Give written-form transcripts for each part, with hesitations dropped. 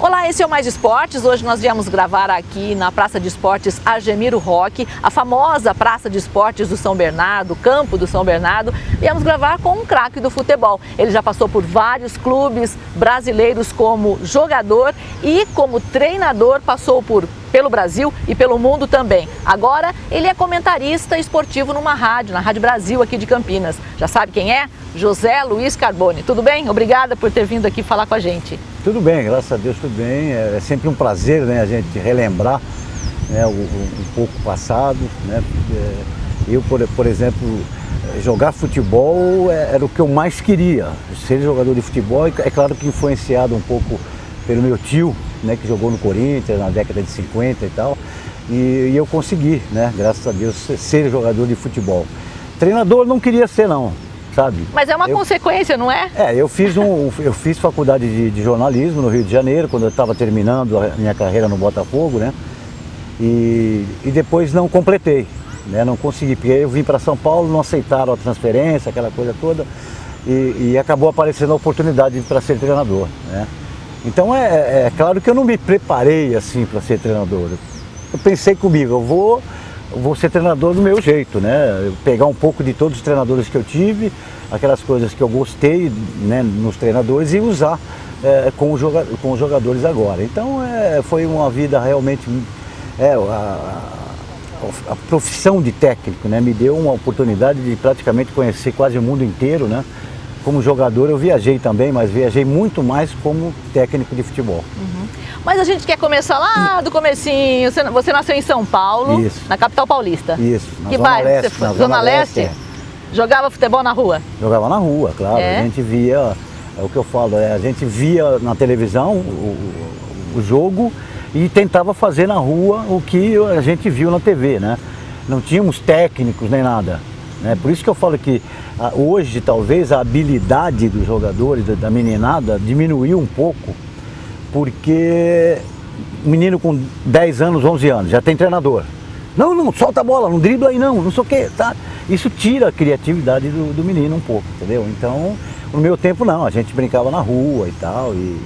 Olá, esse é o Mais Esportes. Hoje nós viemos gravar aqui na Praça de Esportes Argemiro Roque, a famosa Praça de Esportes do São Bernardo, campo do São Bernardo. Viemos gravar com um craque do futebol. Ele já passou por vários clubes brasileiros como jogador e como treinador, passou pelo Brasil e pelo mundo também. Agora ele é comentarista esportivo numa rádio, na Rádio Brasil aqui de Campinas. Já sabe quem é? José Luiz Carbone. Tudo bem? Obrigada por ter vindo aqui falar com a gente. Tudo bem, graças a Deus, tudo bem. É sempre um prazer, né, a gente relembrar, né, um pouco passado, né? Eu, por exemplo, jogar futebol era o que eu mais queria. Ser jogador de futebol, é claro que influenciado um pouco pelo meu tio, né, que jogou no Corinthians na década de 50 e tal. E eu consegui, né, graças a Deus, ser jogador de futebol. Treinador não queria ser, não. Sabe? Mas é uma consequência, não é? Eu fiz faculdade de jornalismo no Rio de Janeiro, quando eu estava terminando a minha carreira no Botafogo, né? E depois não completei, né? Não consegui, porque eu vim para São Paulo, não aceitaram a transferência, aquela coisa toda, e acabou aparecendo a oportunidade para ser treinador, né? Então é claro que eu não me preparei assim para ser treinador. Eu pensei comigo, eu vou ser treinador do meu jeito, né? Pegar um pouco de todos os treinadores que eu tive, aquelas coisas que eu gostei, né, nos treinadores e usar com os jogadores agora. Então foi uma vida realmente... A profissão de técnico, né, me deu uma oportunidade de praticamente conhecer quase o mundo inteiro, né? Como jogador eu viajei também, mas viajei muito mais como técnico de futebol. Uhum. Mas a gente quer começar lá do comecinho. Você nasceu em São Paulo, isso, na capital paulista. Isso, na que Zona bairro Leste, você foi? na Zona Leste? Jogava futebol na rua? Jogava na rua, claro. A gente via, é o que eu falo, a gente via na televisão o jogo e tentava fazer na rua o que a gente viu na TV, né? Não tínhamos técnicos nem nada, né? Por isso que eu falo que hoje talvez a habilidade dos jogadores, da meninada, diminuiu um pouco, porque um menino com 10 anos, 11 anos, já tem treinador. Não, solta a bola, não dribla aí não sei o que, tá? Isso tira a criatividade do menino um pouco, entendeu? Então, no meu tempo não, a gente brincava na rua e tal, e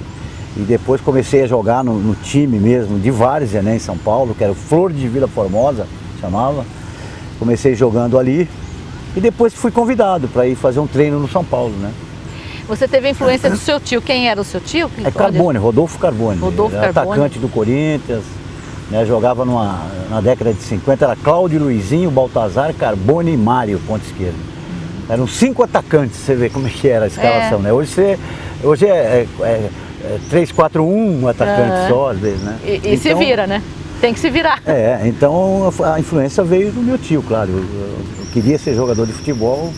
depois comecei a jogar no time mesmo, de Várzea, né, em São Paulo, que era o Flor de Vila Formosa, chamava. Comecei jogando ali, e depois fui convidado para ir fazer um treino no São Paulo, né? Você teve a influência do seu tio. Quem era o seu tio? Carbone, Rodolfo Carbone. Rodolfo Carbone. Atacante do Corinthians, né, jogava na década de 50, era Cláudio, Luizinho, Baltazar, Carbone e Mário, ponta esquerda. Eram 5 atacantes, você vê como é que era a escalação, né? Hoje é 3-4-1 atacante só, às vezes, né? E então, se vira, né? Tem que se virar. Então a influência veio do meu tio, claro. Eu queria ser jogador de futebol,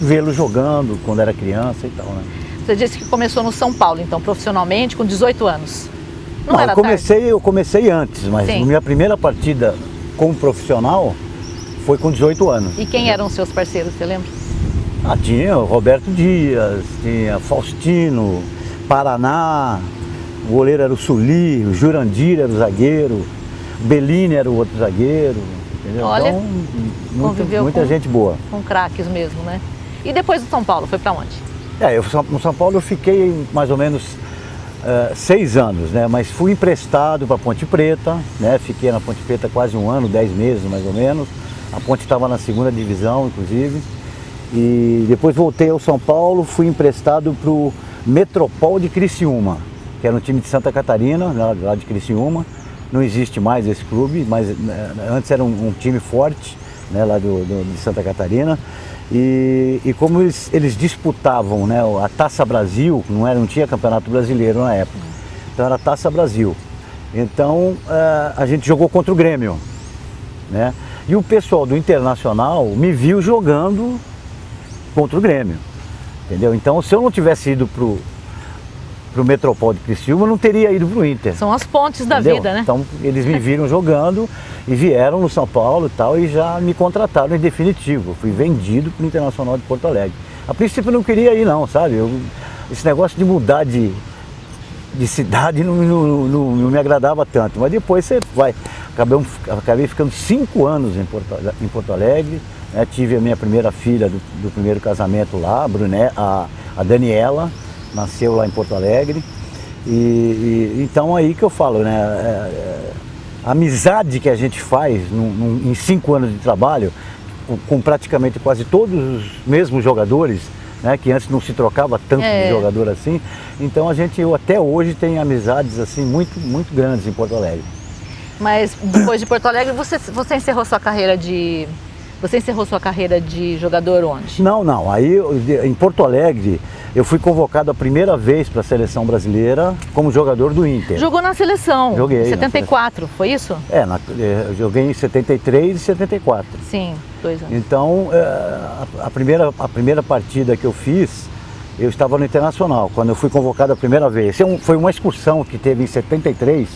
vê-lo jogando quando era criança e tal, né? Você disse que começou no São Paulo, então, profissionalmente, com 18 anos. Não, eu comecei antes, mas a minha primeira partida como profissional foi com 18 anos. E quem eram os seus parceiros, você lembra? Tinha o Roberto Dias, tinha Faustino, Paraná, o goleiro era o Suli, o Jurandir era o zagueiro, o Bellini era o outro zagueiro, entendeu? Olha, então, muita gente boa. Com craques mesmo, né? E depois do São Paulo, foi pra onde? No São Paulo eu fiquei mais ou menos 6 anos, né? Mas fui emprestado para Ponte Preta, né? Fiquei na Ponte Preta quase 1 ano, 10 meses mais ou menos. A Ponte estava na 2ª divisão, inclusive. E depois voltei ao São Paulo, fui emprestado para o Metropol de Criciúma, que era um time de Santa Catarina, lá de Criciúma. Não existe mais esse clube, mas antes era um time forte, né, lá de Santa Catarina. E como eles disputavam, né, a Taça Brasil, não tinha Campeonato Brasileiro na época, então era a Taça Brasil. Então a gente jogou contra o Grêmio, né? E o pessoal do Internacional me viu jogando contra o Grêmio, entendeu? Então se eu não tivesse ido pro Metropol de Criciúma, eu não teria ido pro Inter. São as pontes da vida, né? Então eles me viram jogando e vieram no São Paulo e tal, e já me contrataram em definitivo. Eu fui vendido pro Internacional de Porto Alegre. A princípio eu não queria ir não, sabe? Esse negócio de mudar de cidade não me agradava tanto, mas depois você vai. Acabei ficando 5 anos em Porto Alegre, né? Tive a minha primeira filha do primeiro casamento lá, a Daniela, nasceu lá em Porto Alegre. Então aí que eu falo, né? A amizade que a gente faz em 5 anos de trabalho, com praticamente quase todos os mesmos jogadores, né, que antes não se trocava tanto de jogador assim. Então eu até hoje tenho amizades assim muito grandes em Porto Alegre. Mas depois de Porto Alegre, você encerrou sua carreira de jogador onde? Não. Aí em Porto Alegre eu fui convocado a primeira vez para a seleção brasileira como jogador do Inter. Jogou na seleção? Joguei. Em 74, foi isso? Eu joguei em 73 e 74. Sim, 2 anos. Então, a primeira partida que eu fiz, eu estava no Internacional, quando eu fui convocado a primeira vez. Foi uma excursão que teve em 73,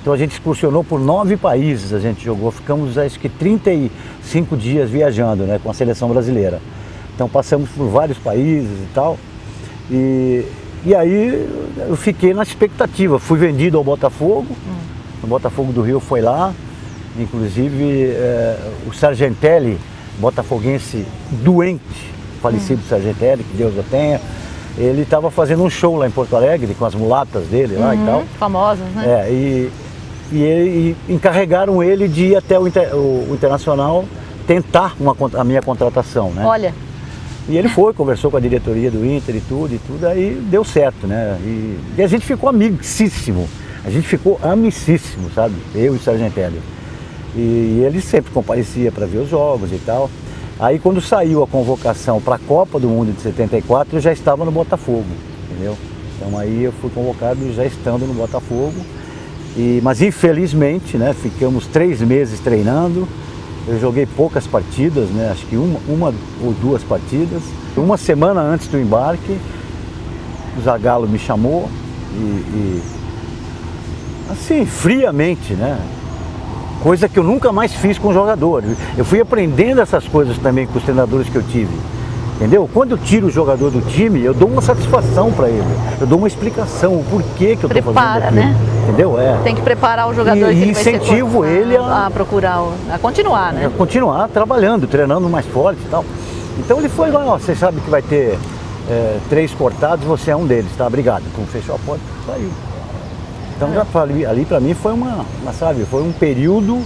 então a gente excursionou por 9 países, a gente jogou, ficamos acho que 35 dias viajando, né, com a seleção brasileira. Então passamos por vários países e tal, e aí eu fiquei na expectativa, fui vendido ao Botafogo, o Botafogo do Rio foi lá, inclusive o Sargentelli, botafoguense doente, falecido Sargentelli, que Deus o tenha, ele estava fazendo um show lá em Porto Alegre com as mulatas dele lá e tal. Famosas, né? E encarregaram ele de ir até o Internacional tentar a minha contratação, né? Olha. E ele foi, conversou com a diretoria do Inter e tudo, aí deu certo, né? E a gente ficou amicíssimo, sabe? Eu e o Sargentelli. E ele sempre comparecia para ver os jogos e tal. Aí quando saiu a convocação para a Copa do Mundo de 74, eu já estava no Botafogo, entendeu? Então aí eu fui convocado já estando no Botafogo. Mas infelizmente, né, ficamos 3 meses treinando. Eu joguei poucas partidas, né, acho que uma ou 2 partidas. Uma semana antes do embarque, o Zagallo me chamou assim, friamente, né? Coisa que eu nunca mais fiz com jogadores. Eu fui aprendendo essas coisas também com os treinadores que eu tive. Entendeu? Quando eu tiro o jogador do time, eu dou uma satisfação para ele. Eu dou uma explicação, o porquê que eu estou fazendo aquilo. Né? Entendeu? Tem que preparar o jogador que ele vai incentivo ele a procurar, a continuar, né? A continuar trabalhando, treinando mais forte e tal. Então ele foi lá, ó, você sabe que vai ter 3 cortados, você é um deles, tá? Obrigado. Então fechou a porta, saiu. Então ali para mim foi foi um período,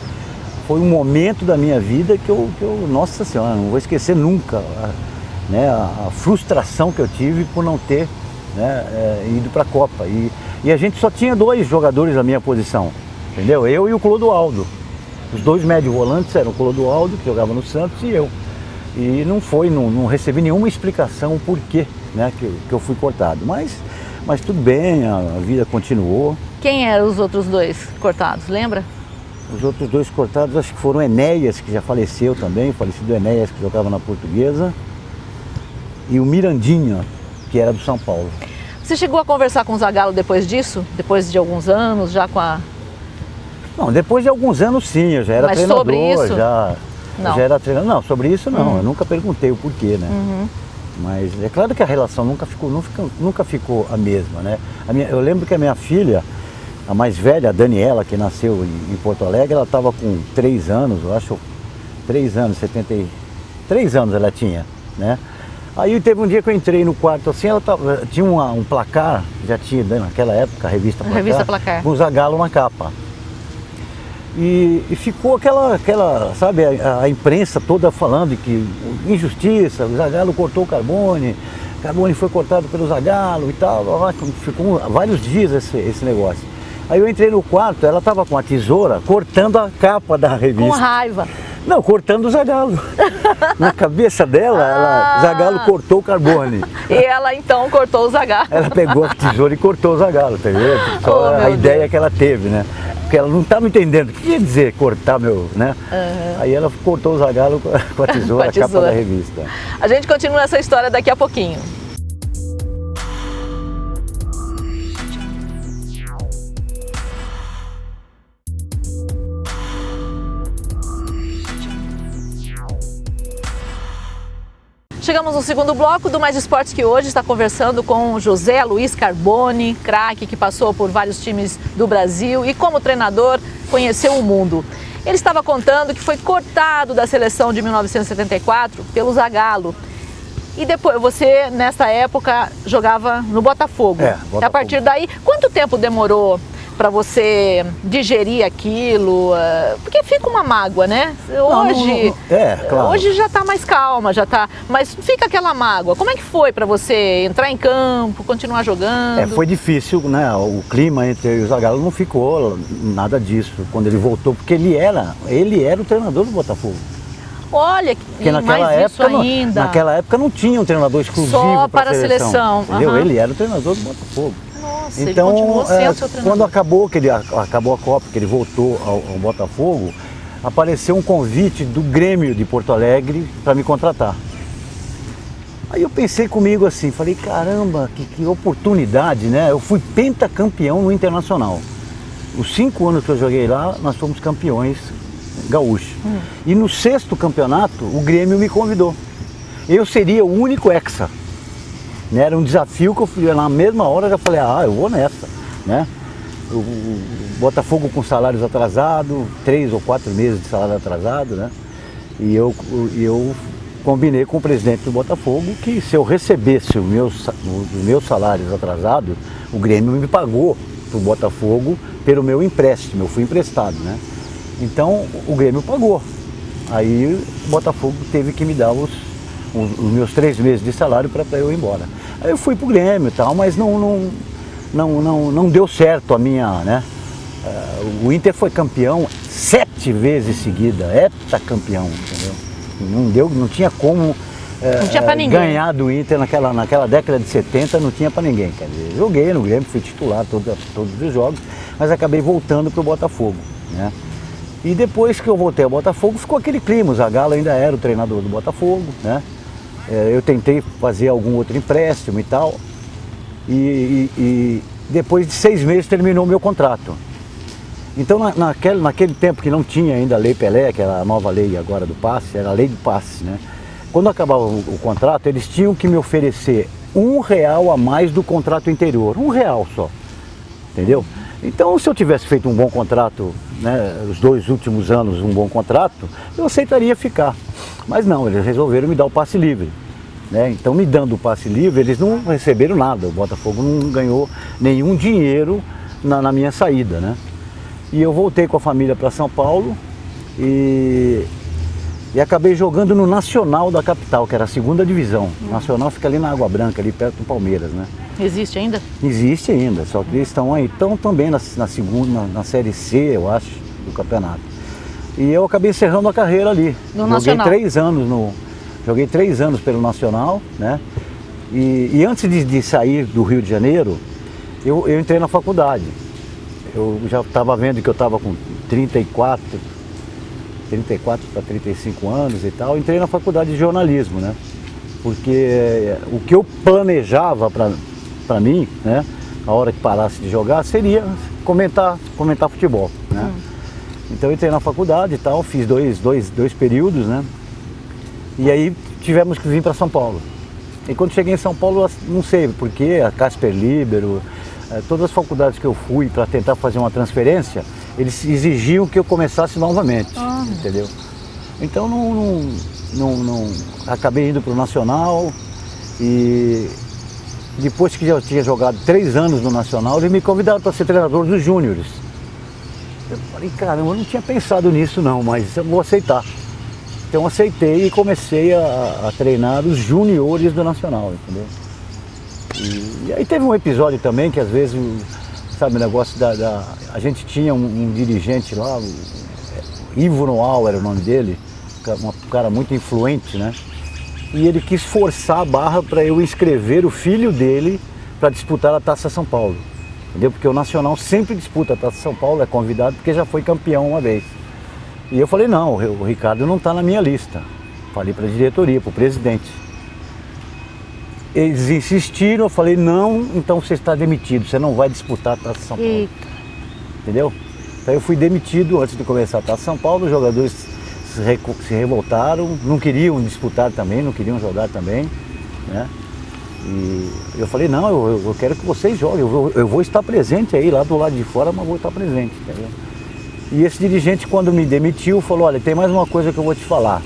foi um momento da minha vida que eu nossa senhora, não vou esquecer nunca, né, a frustração que eu tive por não ter, né, ido para a Copa. E a gente só tinha 2 jogadores na minha posição, entendeu? Eu e o Clodoaldo. Os 2 médio volantes eram o Clodoaldo, que jogava no Santos, e eu. E não recebi nenhuma explicação por quê, né, que eu fui cortado. Mas tudo bem, a vida continuou. Quem eram os outros 2 cortados, lembra? Os outros 2 cortados acho que foram Enéas, que já faleceu também, o falecido Enéas, que jogava na Portuguesa, e o Mirandinha, que era do São Paulo. Você chegou a conversar com o Zagallo depois disso? Depois de alguns anos, já com a... Não, depois de alguns anos sim, eu já era treinador. Sobre isso? Eu já era treinador. Não, sobre isso não, eu nunca perguntei o porquê, né? Mas é claro que a relação nunca ficou a mesma, né? Eu lembro que a minha filha, a mais velha, a Daniela, que nasceu em Porto Alegre, ela estava com 3 anos, eu acho, 3 anos, 73 anos ela tinha, né? Aí teve um dia que eu entrei no quarto assim, ela tinha um placar, já tinha naquela época a revista Placar, com o Zagallo na capa. E ficou aquela sabe, a imprensa toda falando que injustiça, o Zagallo cortou o Carbone foi cortado pelo Zagallo e tal, ficou vários dias esse negócio. Aí eu entrei no quarto, ela estava com a tesoura cortando a capa da revista. Com raiva. Não, cortando o Zagallo. Na cabeça dela, Zagallo cortou o Carbone. E ela então cortou o Zagallo. Ela pegou a tesoura e cortou o Zagallo, tá vendo? Só a ideia que ela teve, né? Porque ela não estava entendendo o que quer dizer cortar né? Aí ela cortou o Zagallo com a tesoura, a capa da revista. A gente continua essa história daqui a pouquinho. Chegamos no segundo bloco do Mais Esportes, que hoje está conversando com José Luiz Carbone, craque que passou por vários times do Brasil e como treinador conheceu o mundo. Ele estava contando que foi cortado da seleção de 1974 pelo Zagallo. E depois, você nessa época jogava no Botafogo. Botafogo. A partir daí, quanto tempo demorou para você digerir aquilo? Porque fica uma mágoa, né? Hoje, claro. Hoje já está mais calma, mas fica aquela mágoa. Como é que foi para você entrar em campo, continuar jogando? Foi difícil, né? O clima entre eu e o Zagallo não ficou nada disso quando ele voltou, porque ele era o treinador do Botafogo. Olha, porque naquela época não tinha um treinador exclusivo só para a seleção. Entendeu? Uhum. Ele era o treinador do Botafogo. Nossa, então, ele continuou sendo seu treinador. Quando acabou a Copa, que ele voltou ao Botafogo, apareceu um convite do Grêmio de Porto Alegre para me contratar. Aí eu pensei comigo assim, falei, caramba, que oportunidade, né? Eu fui pentacampeão no Internacional. Os 5 anos que eu joguei lá, nós fomos campeões gaúchos. E no 6º campeonato, o Grêmio me convidou. Eu seria o único hexa. Era um desafio que eu fui na mesma hora, já falei, eu vou nessa, né? O Botafogo com salários atrasados, 3 ou 4 meses de salário atrasado, né? E eu combinei com o presidente do Botafogo que se eu recebesse os meus salários atrasados, o Grêmio me pagou para o Botafogo pelo meu empréstimo, eu fui emprestado, né? Então o Grêmio pagou. Aí o Botafogo teve que me dar os meus 3 meses de salário para eu ir embora. Aí eu fui pro Grêmio e tal, mas não deu certo a minha, né? O Inter foi campeão 7 vezes seguida, heptacampeão, entendeu? Não tinha como não tinha pra ninguém. Ganhar do Inter naquela década de 70, não tinha para ninguém. Quer dizer, joguei no Grêmio, fui titular todos os jogos, mas acabei voltando pro Botafogo, né? E depois que eu voltei ao Botafogo, ficou aquele clima, o Zagallo ainda era o treinador do Botafogo, né? Eu tentei fazer algum outro empréstimo e tal, e depois de 6 meses terminou o meu contrato. Então naquele tempo que não tinha ainda a Lei Pelé, que era a nova lei agora do passe, era a lei do passe, né? Quando acabava o contrato, eles tinham que me oferecer R$1 a mais do contrato anterior, R$1 só, entendeu? Então, se eu tivesse feito um bom contrato, né, os 2 últimos anos, um bom contrato, eu aceitaria ficar. Mas não, eles resolveram me dar o passe livre, né? Então, me dando o passe livre, eles não receberam nada. O Botafogo não ganhou nenhum dinheiro na minha saída, né? E eu voltei com a família para São Paulo e acabei jogando no Nacional da capital, que era a 2ª divisão. O Nacional fica ali na Água Branca, ali perto do Palmeiras, né? Existe ainda? Existe ainda, só que eles estão também na Série C, eu acho, do campeonato. E eu acabei encerrando a carreira ali. No Nacional? Joguei 3 anos pelo Nacional, né? E antes de sair do Rio de Janeiro, eu entrei na faculdade. Eu já estava vendo que eu estava com 34 para 35 anos e tal, entrei na faculdade de jornalismo, né? Porque o que eu planejava para mim, né, a hora que parasse de jogar, seria comentar futebol, né? Então eu entrei na faculdade e tal, fiz dois períodos, né? E aí tivemos que vir para São Paulo. E quando cheguei em São Paulo, não sei porque, a Casper Libero, todas as faculdades que eu fui para tentar fazer uma transferência, eles exigiam que eu começasse novamente, entendeu? Então acabei indo para o Nacional e depois que eu tinha jogado 3 anos no Nacional, eles me convidaram para ser treinador dos júniores. Eu falei, caramba, eu não tinha pensado nisso não, mas eu vou aceitar. Então aceitei e comecei a treinar os juniores do Nacional, entendeu? E aí teve um episódio também que às vezes, sabe, o negócio a gente tinha um dirigente lá, o Ivo Noal era o nome dele, um cara muito influente, né? E ele quis forçar a barra para eu inscrever o filho dele para disputar a Taça São Paulo, entendeu? Porque o Nacional sempre disputa a Taça São Paulo, é convidado porque já foi campeão uma vez. E eu falei, não, o Ricardo não está na minha lista. Falei para a diretoria, para o presidente. Eles insistiram, eu falei, não, então você está demitido, você não vai disputar a Taça São Paulo. Entendeu? Então eu fui demitido antes de começar a Taça São Paulo, os jogadores se revoltaram, não queriam disputar também, não queriam jogar também, né? E eu falei, não, eu quero que vocês joguem, eu vou estar presente aí, lá do lado de fora, mas vou estar presente, entendeu? E esse dirigente, quando me demitiu, falou, olha, tem mais uma coisa que eu vou te falar.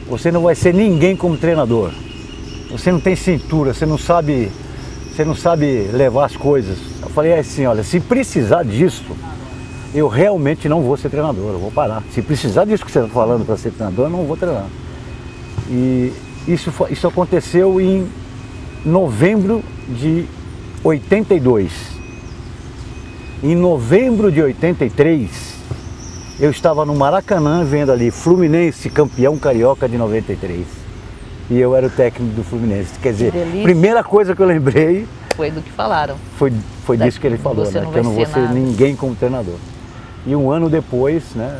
Você não vai ser ninguém como treinador. você não tem cintura, você não sabe levar as coisas. Eu falei assim, olha, se precisar disso, eu realmente não vou ser treinador, eu vou parar. Se precisar disso que você está falando para ser treinador, eu não vou treinar. E isso aconteceu em novembro de 82. Em novembro de 83, eu estava no Maracanã vendo ali Fluminense campeão carioca de 93. E eu era o técnico do Fluminense. Quer dizer, primeira coisa que eu lembrei... Foi do que falaram. Foi disso que ele falou, né? Que eu não vou ser ninguém como treinador. E um ano depois, né,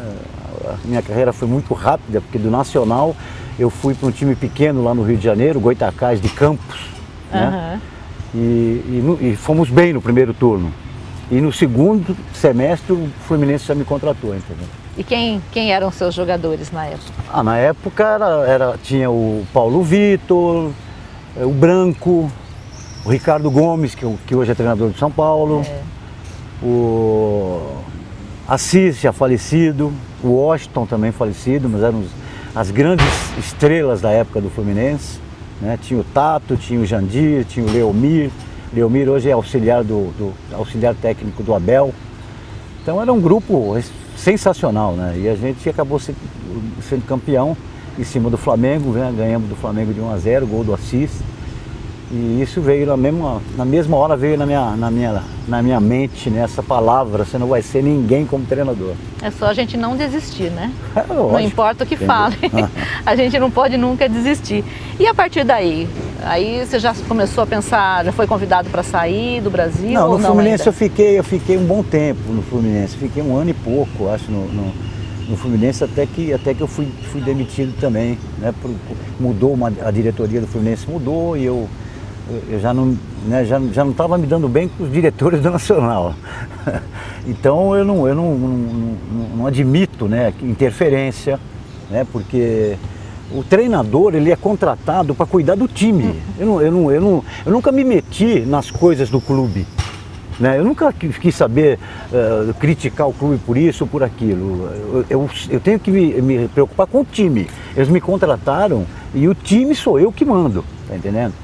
a minha carreira foi muito rápida, porque do Nacional eu fui para um time pequeno lá no Rio de Janeiro, Goitacás de Campos, né? E fomos bem no primeiro turno. E no segundo semestre o Fluminense já me contratou, entendeu? E quem eram seus jogadores na época? Na época tinha o Paulo Vitor, o Branco, o Ricardo Gomes, que hoje é treinador de São Paulo, o Assis, já falecido, o Washington também falecido, mas eram as grandes estrelas da época do Fluminense, né? Tinha o Tato, tinha o Jandir, tinha o Leomir. Leomir hoje é auxiliar técnico do Abel. Então era um grupo sensacional, né? E a gente acabou sendo campeão em cima do Flamengo, né? Ganhamos do Flamengo de 1-0, gol do Assis. E isso veio na mesma hora veio na minha mente, né, essa palavra: você não vai ser ninguém como treinador. É só a gente não desistir, né? Não importa o que fale, a gente não pode nunca desistir. E a partir daí? Aí você já começou a pensar, já foi convidado para sair do Brasil? Não, ou no Fluminense eu fiquei um bom tempo no Fluminense, fiquei 1 ano e pouco, acho, no Fluminense, até que eu fui demitido também, né? Mudou, a diretoria do Fluminense mudou e eu já não estava me dando bem com os diretores do Nacional. Então eu não admito, né, interferência, né, porque o treinador, ele é contratado para cuidar do time. Eu nunca me meti nas coisas do clube, né? Eu nunca quis saber criticar o clube por isso ou por aquilo. Eu tenho que me preocupar com o time. Eles me contrataram e o time sou eu que mando, tá entendendo?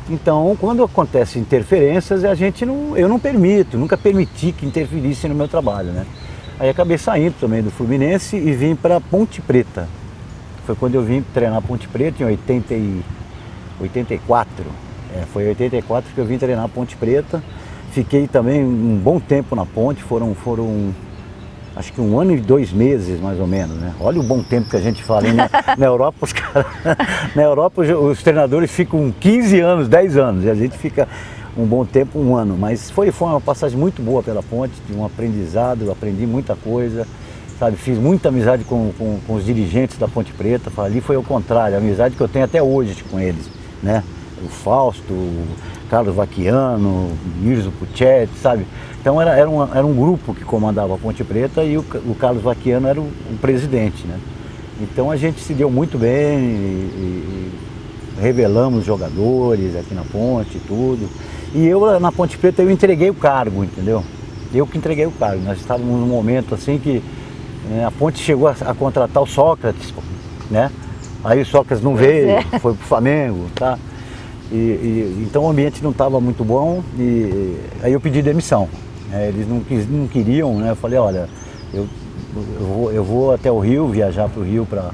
Então, quando acontecem interferências, eu não permito, nunca permiti que interferissem no meu trabalho, né? Aí acabei saindo também do Fluminense e vim para Ponte Preta. Foi quando eu vim treinar Ponte Preta, em 84. Foi em 84 que eu vim treinar Ponte Preta. Fiquei também um bom tempo na Ponte, foram acho que 1 ano e 2 meses, mais ou menos, né? Olha o bom tempo que a gente fala, hein? Na Europa, na Europa os treinadores ficam 15 anos, 10 anos, e a gente fica um bom tempo, 1 ano. Mas foi uma passagem muito boa pela Ponte, de um aprendizado, aprendi muita coisa, sabe? Fiz muita amizade com os dirigentes da Ponte Preta. Ali foi ao contrário, a amizade que eu tenho até hoje com eles, né? O Fausto, o Carlos Vacchiano, Mirzo Puccetti, sabe? Então era um grupo que comandava a Ponte Preta e o Carlos Vacchiano era o presidente, né? Então a gente se deu muito bem e revelamos jogadores aqui na Ponte e tudo. E eu, na Ponte Preta, eu entreguei o cargo, entendeu? Eu que entreguei o cargo. Nós estávamos num momento assim que a Ponte chegou a contratar o Sócrates, né? Aí o Sócrates não veio, foi pro Flamengo, tá? Então o ambiente não estava muito bom e aí eu pedi demissão. Eles não queriam, né? Eu falei, olha, eu vou até o Rio, viajar para o Rio para,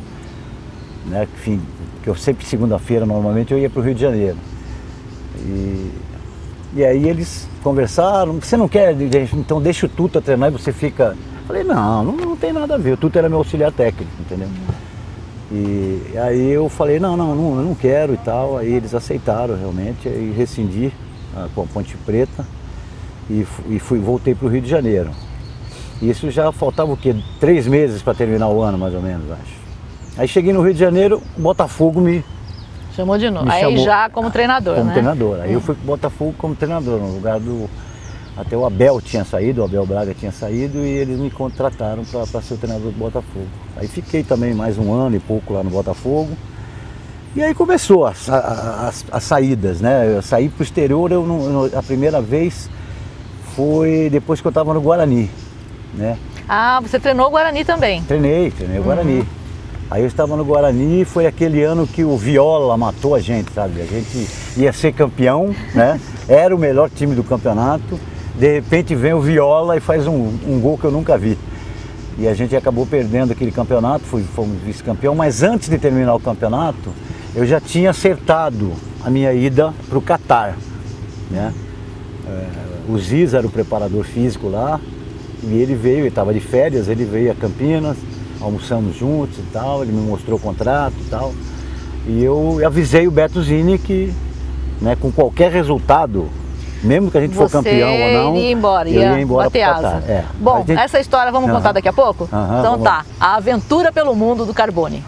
né, enfim, porque eu sempre segunda-feira normalmente eu ia para o Rio de Janeiro. E aí eles conversaram, você não quer, então deixa o Tuta treinar e você fica. Eu falei, não tem nada a ver, o Tuta era meu auxiliar técnico, entendeu? E aí eu falei, eu não quero e tal, aí eles aceitaram realmente, aí rescindi com a Ponte Preta e voltei para o Rio de Janeiro. Isso já faltava o quê? 3 meses para terminar o ano, mais ou menos, acho. Aí cheguei no Rio de Janeiro, o Botafogo me chamou de novo. Aí já como treinador, como né? Treinador. Aí eu fui para o Botafogo como treinador, no lugar do... Até o Abel tinha saído, o Abel Braga tinha saído e eles me contrataram para ser o treinador do Botafogo. Aí fiquei também mais 1 ano e pouco lá no Botafogo. E aí começou as saídas, né? Eu saí para o exterior, a primeira vez foi depois que eu estava no Guarani, né? Ah, você treinou o Guarani também? Treinei o Guarani. Aí eu estava no Guarani, foi aquele ano que o Viola matou a gente, sabe? A gente ia ser campeão, né? Era o melhor time do campeonato. De repente vem o Viola e faz um gol que eu nunca vi. E a gente acabou perdendo aquele campeonato, fomos vice-campeão, mas antes de terminar o campeonato, eu já tinha acertado a minha ida para o Catar, né? O Ziz era o preparador físico lá, e ele veio, ele estava de férias, ele veio a Campinas, almoçamos juntos e tal, ele me mostrou o contrato e tal. E eu avisei o Beto Zini que, né, com qualquer resultado, mesmo que a gente for campeão ou não, ia embora, eu ia embora bater pro Catar. asa. Bom, essa história vamos contar daqui a pouco? Então tá, a aventura pelo mundo do Carbone.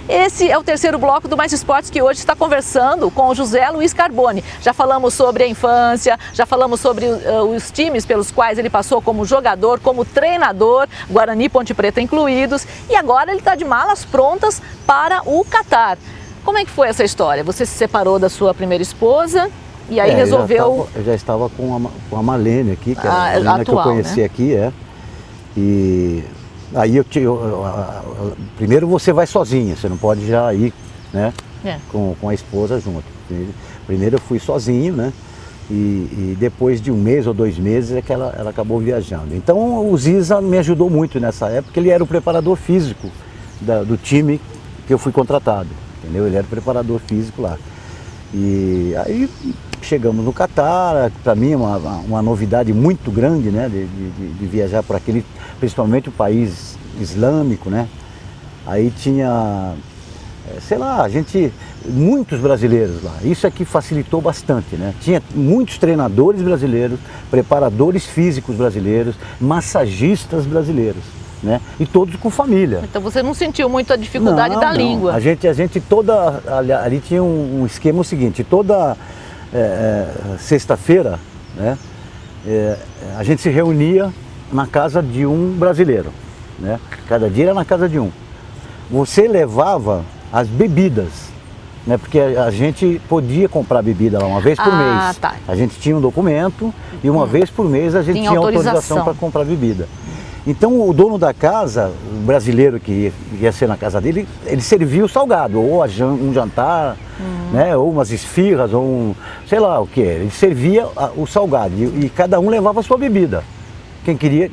Esse é o terceiro bloco do Mais Esportes, que hoje está conversando com o José Luiz Carbone. Já falamos sobre a infância, já falamos sobre os times pelos quais ele passou como jogador, como treinador, Guarani e Ponte Preta incluídos, e agora ele está de malas prontas para o Catar. Como é que foi essa história? Você se separou da sua primeira esposa e aí resolveu... Eu já estava com a Marlene aqui, que era a menina atual, que eu conheci, né? Aqui, e... Aí primeiro você vai sozinha, você não pode já ir, né, com a esposa junto. Primeiro eu fui sozinho, né, e depois de um mês ou 2 meses é que ela acabou viajando. Então o Ziza me ajudou muito nessa época, ele era o preparador físico do time que eu fui contratado, entendeu? Ele era o preparador físico lá. E aí chegamos no Catar, para mim uma novidade muito grande, né, de viajar por aquele, principalmente o país islâmico, né? Aí tinha, sei lá, muitos brasileiros lá. Isso aqui facilitou bastante, né? Tinha muitos treinadores brasileiros, preparadores físicos brasileiros, massagistas brasileiros, né? E todos com família. Então você não sentiu muito a dificuldade da língua? A gente ali tinha um esquema o seguinte, toda sexta-feira, né, a gente se reunia na casa de um brasileiro, né? Cada dia era na casa de um. Você levava as bebidas, né? Porque a gente podia comprar bebida lá uma vez por mês. Tá. A gente tinha um documento e uma vez por mês a gente tinha autorização para comprar bebida. Então o dono da casa, o brasileiro que ia ser na casa dele, ele servia o salgado, ou um jantar, né, ou umas esfirras, ou sei lá o que. Ele servia o salgado e cada um levava a sua bebida. Quem queria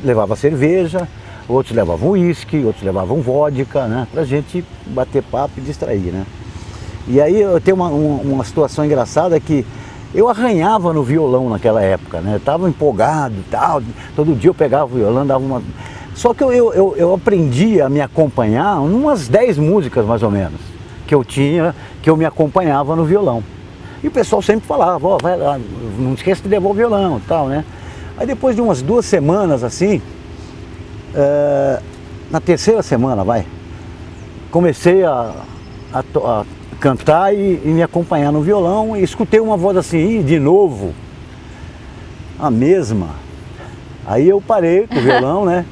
levava cerveja, outros levavam uísque, outros levavam vodka, né, pra gente bater papo e distrair, né. E aí eu tenho uma situação engraçada que eu arranhava no violão naquela época, né? Estava empolgado e tal, todo dia eu pegava o violão, dava uma... Só que eu aprendi a me acompanhar umas 10 músicas mais ou menos, que eu me acompanhava no violão. E o pessoal sempre falava, ó, vai lá, não esqueça de levar o violão e tal, né? Aí depois de umas 2 semanas assim, na terceira semana, comecei a cantar e me acompanhar no violão, e escutei uma voz assim, de novo, a mesma. Aí eu parei com o violão, né?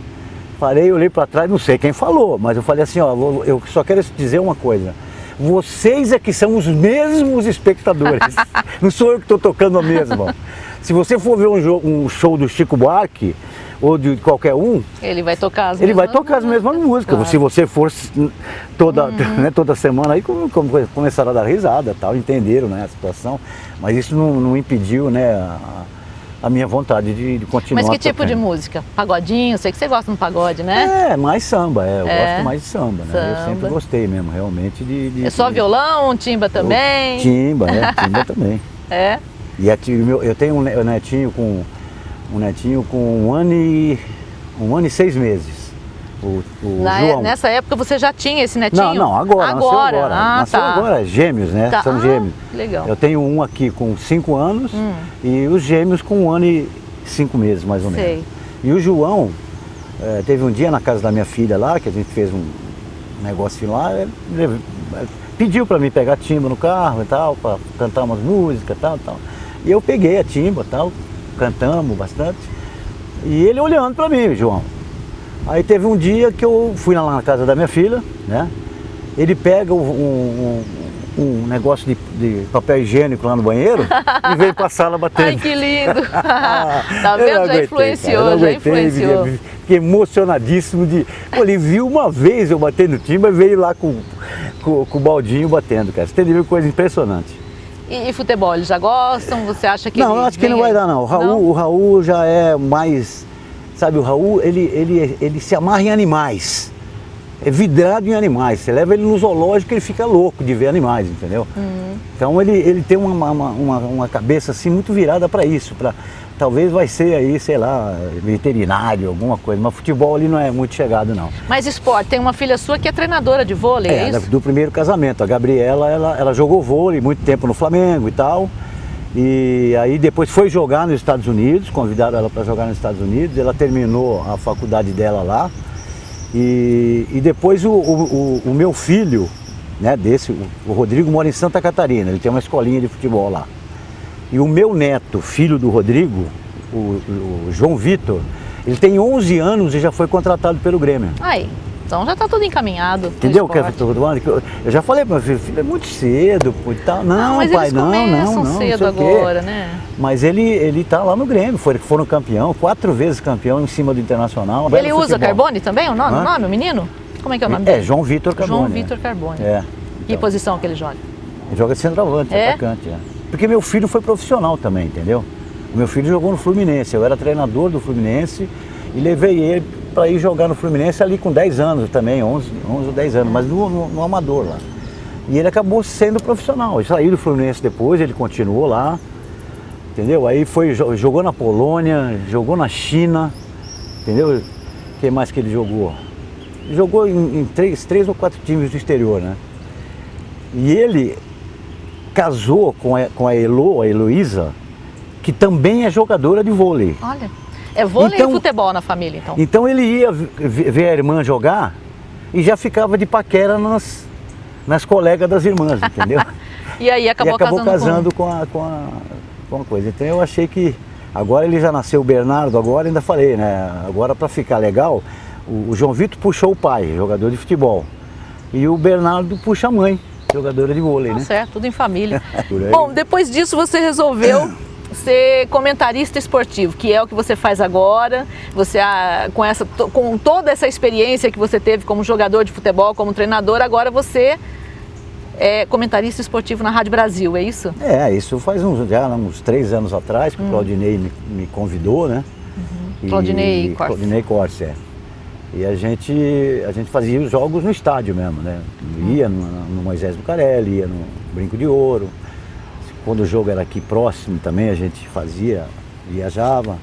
Parei, olhei para trás, não sei quem falou, mas eu falei assim, ó, eu só quero dizer uma coisa. Vocês é que são os mesmos espectadores. Não sou eu que estou tocando a mesma. Se você for ver um show do Chico Buarque, ou de qualquer um, ele vai tocar as mesmas músicas. Claro. Se você for toda semana, aí começaram a dar risada, tal, entenderam, né, a situação, mas isso não impediu, né, a minha vontade de continuar. Mas que tipo de música? Pagodinho? Sei que você gosta de um pagode, né? Mais samba, eu gosto mais de samba, né? Samba. Eu sempre gostei mesmo, realmente de só violão, timba também? Timba também. E eu tenho um netinho com 1 ano e 6 meses, o João. Nessa época você já tinha esse netinho? Não, agora. Nasceu agora, gêmeos, né? Tá. São gêmeos. Legal. Eu tenho um aqui com 5 anos e os gêmeos com 1 ano e 5 meses, mais ou menos. Sei. E o João, teve um dia na casa da minha filha lá, que a gente fez um negocinho lá, ele pediu para mim pegar timba no carro e tal, para cantar umas músicas e tal. E eu peguei a timba e tal, cantamos bastante, e ele olhando para mim, João. Aí teve um dia que eu fui lá na casa da minha filha, né, ele pega um negócio de papel higiênico lá no banheiro e vem pra sala batendo. Ai, que lindo! Tá vendo? Já influenciou, já influenciou. Fiquei emocionadíssimo ele viu uma vez eu batendo no timba e veio lá com o baldinho batendo, cara. Você tem coisa impressionante. E futebol, eles já gostam? Você acha que não, eu acho que não vai dar não. O Raul já é mais, sabe, o Raul ele se amarra em animais. É vidrado em animais. Você leva ele no zoológico, ele fica louco de ver animais, entendeu? Então ele tem uma cabeça assim muito virada para isso, talvez vai ser aí, sei lá, veterinário, alguma coisa, mas futebol ali não é muito chegado não. Mas esporte, tem uma filha sua que é treinadora de vôlei, é isso? Do primeiro casamento, a Gabriela, ela jogou vôlei muito tempo no Flamengo e tal, e aí depois foi jogar nos Estados Unidos, convidaram ela para jogar nos Estados Unidos, ela terminou a faculdade dela lá, e depois o meu filho, né, o Rodrigo mora em Santa Catarina, ele tem uma escolinha de futebol lá. E o meu neto, filho do Rodrigo, o João Vitor, ele tem 11 anos e já foi contratado pelo Grêmio. Aí, então já está tudo encaminhado. Entendeu o que eu estou falando? Eu já falei para meu filho, é muito cedo e tal. Não, mas pai, eles não, cedo agora, né? Mas ele tá lá no Grêmio, foram campeão, 4 vezes campeão em cima do Internacional. Ele usa Carbone também, o nome, o menino? Como é que é o nome dele? João Vitor Carbone. João Vitor Carbone. Que posição que ele joga? Ele joga de centroavante, atacante, Porque meu filho foi profissional também, entendeu? O meu filho jogou no Fluminense, eu era treinador do Fluminense e levei ele para ir jogar no Fluminense ali com 10 anos também, 11 ou 10 anos, mas no amador lá. E ele acabou sendo profissional, ele saiu do Fluminense depois, ele continuou lá, entendeu? Aí jogou na Polônia, jogou na China, entendeu? O que mais que ele jogou? Ele jogou em 3 ou 4 times do exterior, né? E ele casou com a Heloísa, que também é jogadora de vôlei. Olha, é vôlei e futebol na família, então. Então ele ia ver a irmã jogar e já ficava de paquera nas colegas das irmãs, entendeu? E aí acabou casando com a coisa. Então eu achei que agora ele já nasceu o Bernardo, agora ainda falei, né? Agora para ficar legal, o João Vitor puxou o pai, jogador de futebol, e o Bernardo puxa a mãe, jogadora de vôlei, né? Certo, tudo em família. Bom, depois disso você resolveu ser comentarista esportivo, que é o que você faz agora. Você, com toda essa experiência que você teve como jogador de futebol, como treinador, agora você é comentarista esportivo na Rádio Brasil, é isso? Isso faz uns 3 anos atrás, que o Claudinei me convidou, né? Claudinei Corse, E a gente fazia os jogos no estádio mesmo, né? Ia no Moisés Bucarelli, ia no Brinco de Ouro. Quando o jogo era aqui próximo também a gente viajava.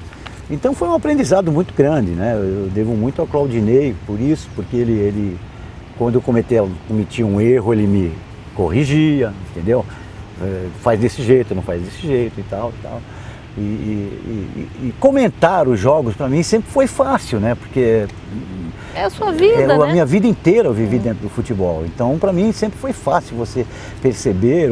Então foi um aprendizado muito grande, né? Eu devo muito ao Claudinei por isso, porque ele quando eu cometia um erro, ele me corrigia, entendeu? Faz desse jeito, não faz desse jeito e tal. E comentar os jogos para mim sempre foi fácil, né? Porque é a sua vida, né? A minha vida inteira eu vivi dentro do futebol. Então para mim sempre foi fácil você perceber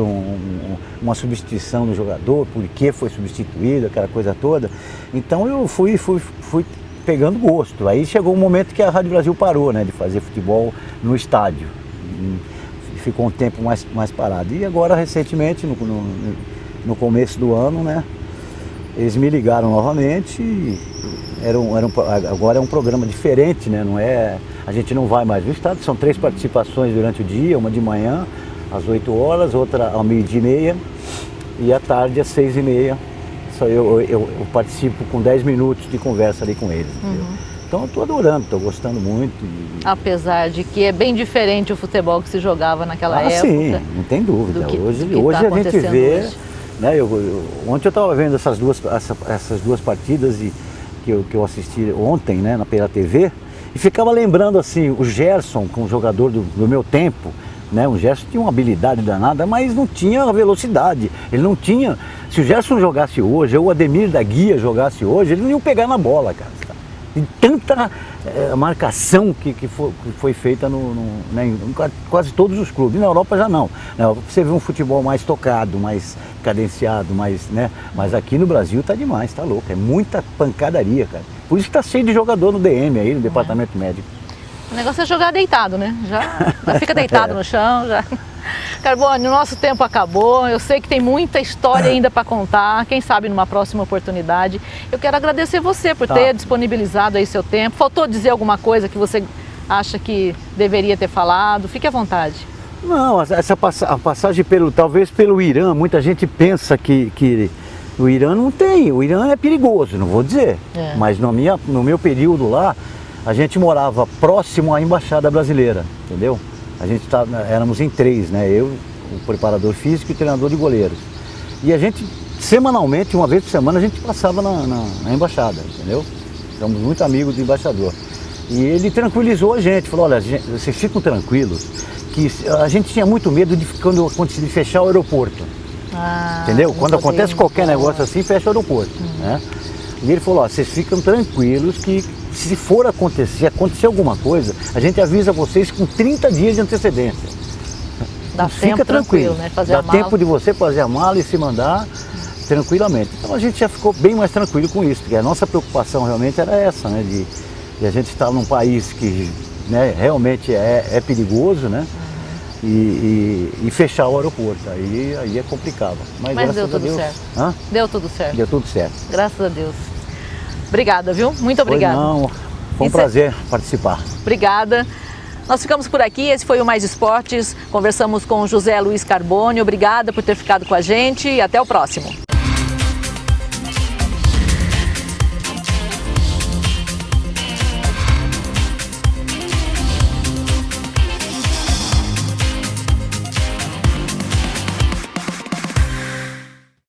uma substituição do jogador, por que foi substituído, aquela coisa toda. Então eu fui pegando gosto. Aí chegou um momento que a Rádio Brasil parou, né, de fazer futebol no estádio. Ficou um tempo mais parado. E agora recentemente, no começo do ano, né, eles me ligaram novamente e agora é um programa diferente, né? A gente não vai mais no estádio, são 3 participações durante o dia, uma de manhã às 8 horas, outra ao 12h30 e à tarde às 6h30. Só eu participo com 10 minutos de conversa ali com eles. Então eu estou adorando, estou gostando muito. Apesar de que é bem diferente o futebol que se jogava naquela época. Sim, não tem dúvida. Hoje a gente vê... Né, ontem eu estava vendo essas duas partidas que eu assisti ontem, né, pela TV, e ficava lembrando assim, o Gerson, como jogador do meu tempo, né, o Gerson tinha uma habilidade danada, mas não tinha a velocidade. Ele não tinha. Se o Gerson jogasse hoje, ou o Ademir da Guia jogasse hoje, eles não iam pegar na bola, cara. E tanta marcação que foi feita em quase todos os clubes. Na Europa já não. Na Europa você vê um futebol mais tocado, mais cadenciado, né? Mas aqui no Brasil tá demais, tá louco. É muita pancadaria, cara. Por isso que tá cheio de jogador no DM aí, no departamento médico. O negócio é jogar deitado, né? Já fica deitado no chão, já. Carbone, o nosso tempo acabou, eu sei que tem muita história ainda para contar, quem sabe numa próxima oportunidade. Eu quero agradecer você por ter disponibilizado aí seu tempo. Faltou dizer alguma coisa que você acha que deveria ter falado? Fique à vontade. Não, a passagem talvez pelo Irã, muita gente pensa que o Irã não tem, o Irã é perigoso, não vou dizer, mas no meu período lá, a gente morava próximo à embaixada brasileira, entendeu? A gente éramos em 3, né? Eu, o preparador físico e o treinador de goleiros. E a gente, semanalmente, uma vez por semana, a gente passava na embaixada, entendeu? Somos muito amigos do embaixador. E ele tranquilizou a gente, falou, olha, vocês ficam tranquilos, que a gente tinha muito medo de quando acontecia de fechar o aeroporto. Entendeu? Quando acontece qualquer negócio assim, fecha o aeroporto. Né? E ele falou, ó, vocês ficam tranquilos que se for acontecer alguma coisa, a gente avisa vocês com 30 dias de antecedência. Dá tempo tranquilo, né? Dá tempo de você fazer a mala e se mandar tranquilamente. Então a gente já ficou bem mais tranquilo com isso, porque a nossa preocupação realmente era essa, né? De a gente estar num país que, né, realmente é perigoso, né? E fechar o aeroporto, aí é complicado. Mas deu tudo certo. Deu tudo certo. Deu tudo certo. Graças a Deus. Obrigada, viu? Muito obrigada. Foi um prazer participar. Obrigada. Nós ficamos por aqui, esse foi o Mais Esportes. Conversamos com o José Luiz Carbone. Obrigada por ter ficado com a gente e até o próximo.